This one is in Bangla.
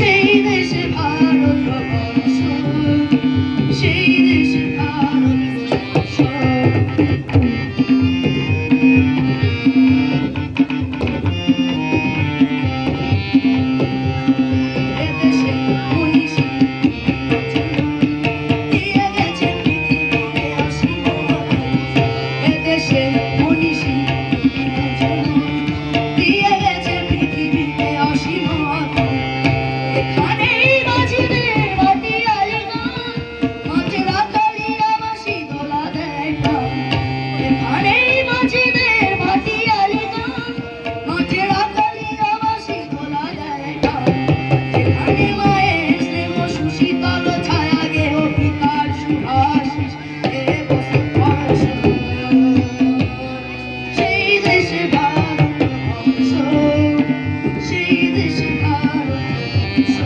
সেই দেশে ভারতবর্ষ, সেই দেশে ভারতবর্ষ। এদেশে মনীষী দিয়ে গেছেন পৃথিবীকে অসীম আলো। এদেশে মনীষী দিয়ে গেছেন পৃথিবীকে অসীম আলো। এখানেই বাজিদের ভাটিয়াল গান, মাঝে রাখালিয়া বাঁশি দোলা দেয় প্রাণ। এখানেই বাজিদের ভাটিয়াল গান, মাঝে রাখালিয়া বাঁশি দোলা দেয় প্রাণ। যেখানে মায়ের স্নেহ সুশীতল ছায়া গেহ পিতার সুভাষিস এ বসবাস। সেই দেশে ভারতবর্ষ, সেই দেশে ভারতবর্ষ।